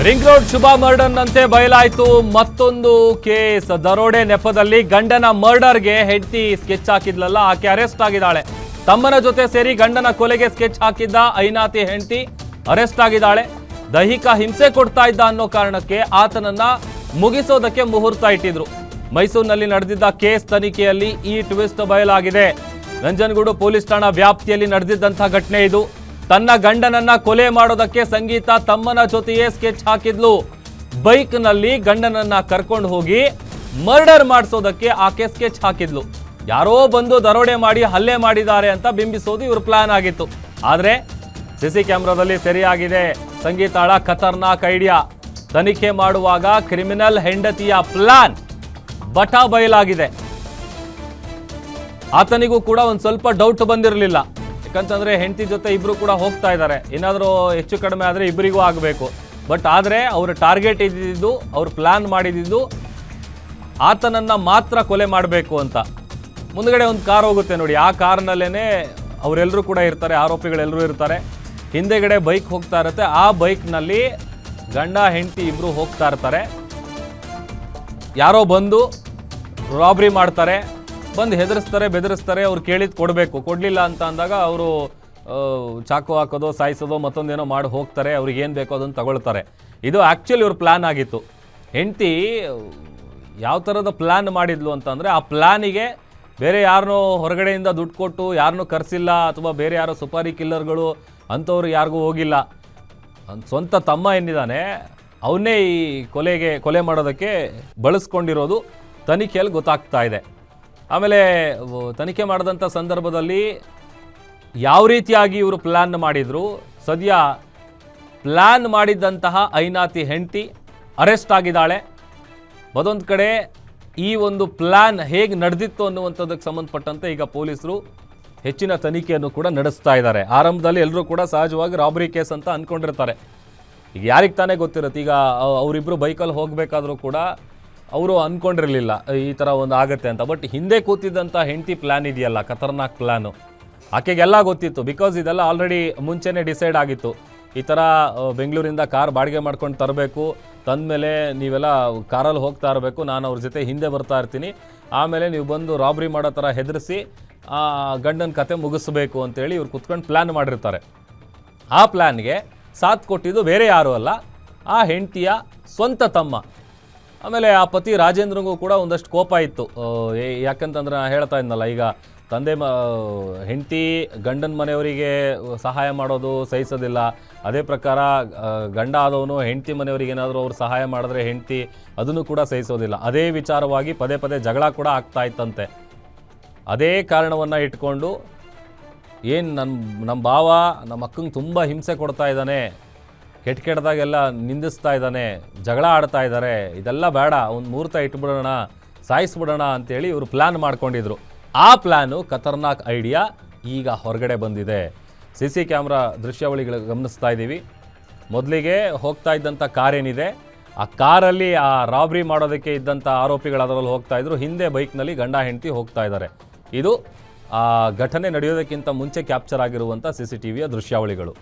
Ring road ಶುಭ ಮರ್ಡರ್ನಂತೆ ಬಯಲಾಯಿತು ಮತ್ತೊಂದು case. ದರೋಡೆ ನೆಪದಲ್ಲಿ ಗಂಡನ ಮರ್ಡರ್ಗೆ ಹೆಂಡತಿ ಸ್ಕೆಚ್ ಹಾಕಿದ್ಲಲ್ಲ, ಆಕೆ ಅರೆಸ್ಟ್ ಆಗಿದ್ದಾಳೆ. ತಮ್ಮನ ಜೊತೆ ಸೇರಿ ಗಂಡನ ಕೊಲೆಗೆ ಸ್ಕೆಚ್ ಹಾಕಿದ್ದ ಐನಾತಿ ಹೆಂಡತಿ ಅರೆಸ್ಟ್ ಆಗಿದ್ದಾಳೆ. ದೈಹಿಕ ಹಿಂಸೆ ಕೊಡ್ತಾ ಇದ್ದ ಅನ್ನೋ ಕಾರಣಕ್ಕೆ ಆತನನ್ನ ಮುಗಿಸೋದಕ್ಕೆ ಮುಹೂರ್ತ ಇಟ್ಟಿದ್ರು. ಮೈಸೂರಿನಲ್ಲಿ ನಡೆದಿದ್ದ ಕೇಸ್ ತನಿಖೆಯಲ್ಲಿ ಈ ಟ್ವಿಸ್ಟ್ ಬಯಲಾಗಿದೆ. ನಂಜನಗೂಡು ಪೊಲೀಸ್ ಠಾಣಾ ವ್ಯಾಪ್ತಿಯಲ್ಲಿ ನಡೆದಿದ್ದಂತಹ ಘಟನೆ ಇದು. ತನ್ನ ಗಂಡನನ್ನ ಕೊಲೆ ಮಾಡೋದಕ್ಕೆ ಸಂಗೀತ ತಮ್ಮನ ಜೊತೆಯೇ ಸ್ಕೆಚ್ ಹಾಕಿದ್ಲು. ಬೈಕ್ನಲ್ಲಿ ಗಂಡನನ್ನ ಕರ್ಕೊಂಡು ಹೋಗಿ ಮರ್ಡರ್ ಮಾಡಿಸೋದಕ್ಕೆ ಆಕೆ ಸ್ಕೆಚ್ ಹಾಕಿದ್ಲು. ಯಾರೋ ಬಂದು ದರೋಡೆ ಮಾಡಿ ಹಲ್ಲೆ ಮಾಡಿದ್ದಾರೆ ಅಂತ ಬಿಂಬಿಸೋದು ಇವ್ರ ಪ್ಲಾನ್ ಆಗಿತ್ತು. ಆದ್ರೆ ಸಿಸಿ ಕ್ಯಾಮೆರಾದಲ್ಲಿ ಸೆರೆಯಾಗಿದೆ ಸಂಗೀತಾಳ ಖತರ್ನಾಕ್ ಐಡಿಯಾ. ತನಿಖೆ ಮಾಡುವಾಗ ಕ್ರಿಮಿನಲ್ ಹೆಂಡತಿಯ ಪ್ಲಾನ್ ಬಟ ಬಯಲಾಗಿದೆ. ಆತನಿಗೂ ಕೂಡ ಒಂದ್ ಸ್ವಲ್ಪ ಡೌಟ್ ಬಂದಿರಲಿಲ್ಲ. ಯಾಕಂತಂದ್ರೆ ಹೆಂಡತಿ ಜೊತೆ ಇಬ್ರು ಕೂಡ ಹೋಗ್ತಾ ಇದ್ದಾರೆ, ಏನಾದರೂ ಹೆಚ್ಚು ಕಡಿಮೆ ಆದರೆ ಇಬ್ಬರಿಗೂ ಆಗಬೇಕು. ಬಟ್ ಆದರೆ ಅವ್ರ ಟಾರ್ಗೆಟ್ ಇದ್ದಿದ್ದು, ಅವ್ರು ಪ್ಲಾನ್ ಮಾಡಿದ್ದು ಆತನನ್ನ ಮಾತ್ರ ಕೊಲೆ ಮಾಡಬೇಕು ಅಂತ. ಮುಂದ್ಗಡೆ ಒಂದು ಕಾರ್ ಹೋಗುತ್ತೆ ನೋಡಿ, ಆ ಕಾರ್ನಲ್ಲೇನೆ ಅವರೆಲ್ಲರೂ ಕೂಡ ಇರ್ತಾರೆ, ಆರೋಪಿಗಳೆಲ್ಲರೂ ಇರ್ತಾರೆ. ಹಿಂದೆಗಡೆ ಬೈಕ್ ಹೋಗ್ತಾ ಇರುತ್ತೆ, ಆ ಬೈಕ್ನಲ್ಲಿ ಗಂಡ ಹೆಂಡತಿ ಇಬ್ರು ಹೋಗ್ತಾ ಇರ್ತಾರೆ. ಯಾರೋ ಬಂದು ರಾಬ್ರಿ ಮಾಡ್ತಾರೆ, ಬಂದು ಹೆದರಿಸ್ತಾರೆ, ಬೆದರಿಸ್ತಾರೆ. ಅವ್ರು ಕೇಳಿದ್ ಕೊಡಬೇಕು, ಕೊಡಲಿಲ್ಲ ಅಂತ ಅಂದಾಗ ಅವರು ಚಾಕು ಹಾಕೋದು, ಸಾಯಿಸೋದು, ಮತ್ತೊಂದೇನೋ ಮಾಡಿ ಹೋಗ್ತಾರೆ. ಅವ್ರಿಗೆ ಏನು ಬೇಕೋ ಅದನ್ನು ತಗೊಳ್ತಾರೆ. ಇದು ಆ್ಯಕ್ಚುಲಿ ಇವ್ರ ಪ್ಲ್ಯಾನ್ ಆಗಿತ್ತು. ಹೆಂಡತಿ ಯಾವ ಥರದ ಪ್ಲ್ಯಾನ್ ಮಾಡಿದ್ಲು ಅಂತಂದರೆ, ಆ ಪ್ಲ್ಯಾನಿಗೆ ಬೇರೆ ಯಾರನ್ನೋ ಹೊರಗಡೆಯಿಂದ ದುಡ್ಡು ಕೊಟ್ಟು ಯಾರನ್ನೂ ಕರೆಸಿಲ್ಲ, ಅಥವಾ ಬೇರೆ ಯಾರೋ ಸುಪಾರಿ ಕಿಲ್ಲರ್ಗಳು ಅಂಥವ್ರು ಯಾರಿಗೂ ಹೋಗಿಲ್ಲ. ಸ್ವಂತ ತಮ್ಮ ಏನಿದ್ದಾನೆ ಅವನ್ನೇ ಈ ಕೊಲೆ ಮಾಡೋದಕ್ಕೆ ಬಳಸ್ಕೊಂಡಿರೋದು ತನಿಖೆಯಲ್ಲಿ ಗೊತ್ತಾಗ್ತಾ ಇದೆ. ಆಮೇಲೆ ತನಿಖೆ ಮಾಡಿದಂಥ ಸಂದರ್ಭದಲ್ಲಿ ಯಾವ ರೀತಿಯಾಗಿ ಇವರು ಪ್ಲ್ಯಾನ್ ಮಾಡಿದ್ರು, ಸದ್ಯ ಪ್ಲ್ಯಾನ್ ಮಾಡಿದ್ದಂತಹ ಐನಾತಿ ಹೆಂಡತಿ ಅರೆಸ್ಟ್ ಆಗಿದ್ದಾಳೆ. ಮತ್ತೊಂದು ಕಡೆ ಈ ಒಂದು ಪ್ಲ್ಯಾನ್ ಹೇಗೆ ನಡೆದಿತ್ತು ಅನ್ನುವಂಥದ್ದಕ್ಕೆ ಸಂಬಂಧಪಟ್ಟಂತೆ ಈಗ ಪೊಲೀಸರು ಹೆಚ್ಚಿನ ತನಿಖೆಯನ್ನು ಕೂಡ ನಡೆಸ್ತಾ ಇದ್ದಾರೆ. ಆರಂಭದಲ್ಲಿ ಎಲ್ಲರೂ ಕೂಡ ಸಹಜವಾಗಿ ರಾಬರಿ ಕೇಸ್ ಅಂತ ಅಂದ್ಕೊಂಡಿರ್ತಾರೆ. ಈಗ ಯಾರಿಗೆ ತಾನೇ ಗೊತ್ತಿರುತ್ತೆ. ಈಗ ಅವರಿಬ್ಬರು ಬೈಕಲ್ಲಿ ಹೋಗಬೇಕಾದ್ರೂ ಕೂಡ ಅವರು ಅಂದ್ಕೊಂಡಿರಲಿಲ್ಲ ಈ ಥರ ಒಂದು ಆಗುತ್ತೆ ಅಂತ. ಬಟ್ ಹಿಂದೆ ಕೂತಿದ್ದಂಥ ಹೆಂಡತಿ ಪ್ಲ್ಯಾನ್ ಇದೆಯಲ್ಲ, ಖತರ್ನಾಕ್ ಪ್ಲ್ಯಾನು, ಆಕೆಗೆಲ್ಲ ಗೊತ್ತಿತ್ತು. ಬಿಕಾಸ್ ಇದೆಲ್ಲ ಆಲ್ರೆಡಿ ಮುಂಚೆನೇ ಡಿಸೈಡ್ ಆಗಿತ್ತು. ಈ ಥರ ಬೆಂಗಳೂರಿಂದ ಕಾರ್ ಬಾಡಿಗೆ ಮಾಡ್ಕೊಂಡು ತರಬೇಕು, ತಂದಮೇಲೆ ನೀವೆಲ್ಲ ಕಾರಲ್ಲಿ ಹೋಗ್ತಾ ಇರಬೇಕು, ನಾನು ಅವ್ರ ಜೊತೆ ಹಿಂದೆ ಬರ್ತಾ ಇರ್ತೀನಿ, ಆಮೇಲೆ ನೀವು ಬಂದು ರಾಬ್ರಿ ಮಾಡೋ ಥರ ಹೆದರಿಸಿ ಗಂಡನ ಕತೆ ಮುಗಿಸ್ಬೇಕು ಅಂತೇಳಿ ಇವ್ರು ಕುತ್ಕೊಂಡು ಪ್ಲ್ಯಾನ್ ಮಾಡಿರ್ತಾರೆ. ಆ ಪ್ಲ್ಯಾನ್ಗೆ ಸಾಥ್ ಕೊಟ್ಟಿದ್ದು ಬೇರೆ ಯಾರೂ ಅಲ್ಲ, ಆ ಹೆಂಡತಿಯ ಸ್ವಂತ ತಮ್ಮ. ಆಮೇಲೆ ಆ ಪತಿ ರಾಜೇಂದ್ರನಿಗೂ ಕೂಡ ಒಂದಷ್ಟು ಕೋಪ ಇತ್ತು. ಯಾಕಂತಂದ್ರೆ ನಾನು ಹೇಳ್ತಾ ಇದ್ನಲ್ಲ, ಈಗ ತಂದೆ ಹೆಂಡತಿ ಗಂಡನ ಮನೆಯವರಿಗೆ ಸಹಾಯ ಮಾಡೋದು ಸಹಿಸೋದಿಲ್ಲ. ಅದೇ ಪ್ರಕಾರ ಗಂಡ ಆದವನು ಹೆಂಡತಿ ಮನೆಯವರಿಗೆ ಏನಾದರೂ ಅವ್ರು ಸಹಾಯ ಮಾಡಿದ್ರೆ ಹೆಂಡತಿ ಅದನ್ನು ಕೂಡ ಸಹಿಸೋದಿಲ್ಲ. ಅದೇ ವಿಚಾರವಾಗಿ ಪದೇ ಪದೇ ಜಗಳ ಕೂಡ ಆಗ್ತಾ ಇತ್ತಂತೆ. ಅದೇ ಕಾರಣವನ್ನು ಇಟ್ಕೊಂಡು ಏನು ನಮ್ಮ ಭಾವ ನಮ್ಮ ಅಕ್ಕಂಗೆ ತುಂಬ ಹಿಂಸೆ ಕೊಡ್ತಾ ಇದ್ದಾನೆ, ಕೆಟ್ಟದಾಗೆಲ್ಲ ನಿಂದಿಸ್ತಾ ಇದ್ದಾನೆ, ಜಗಳ ಆಡ್ತಾ ಇದ್ದಾರೆ, ಇದೆಲ್ಲ ಬೇಡ, ಒಂದು ಮುಹೂರ್ತ ಇಟ್ಬಿಡೋಣ, ಸಾಯಿಸ್ಬಿಡೋಣ ಅಂತೇಳಿ ಇವರು ಪ್ಲ್ಯಾನ್ ಮಾಡ್ಕೊಂಡಿದ್ರು. ಆ ಪ್ಲ್ಯಾನು ಖತರ್ನಾಕ್ ಐಡಿಯಾ ಈಗ ಹೊರಗಡೆ ಬಂದಿದೆ. CC ಕ್ಯಾಮ್ರಾ ದೃಶ್ಯಾವಳಿಗಳು ಗಮನಿಸ್ತಾ ಇದ್ದೀವಿ. ಮೊದಲಿಗೆ ಹೋಗ್ತಾ ಇದ್ದಂಥ ಕಾರ್ ಏನಿದೆ, ಆ ಕಾರಲ್ಲಿ ಆ ರಾಬ್ರಿ ಮಾಡೋದಕ್ಕೆ ಇದ್ದಂಥ ಆರೋಪಿಗಳು ಅದರಲ್ಲಿ ಹೋಗ್ತಾ ಇದ್ರು. ಹಿಂದೆ ಬೈಕ್ನಲ್ಲಿ ಗಂಡ ಹೆಂಡತಿ ಹೋಗ್ತಾ ಇದ್ದಾರೆ. ಇದು ಆ ಘಟನೆ ನಡೆಯೋದಕ್ಕಿಂತ ಮುಂಚೆ ಕ್ಯಾಪ್ಚರ್ ಆಗಿರುವಂಥ CCTVಯ ದೃಶ್ಯಾವಳಿಗಳು.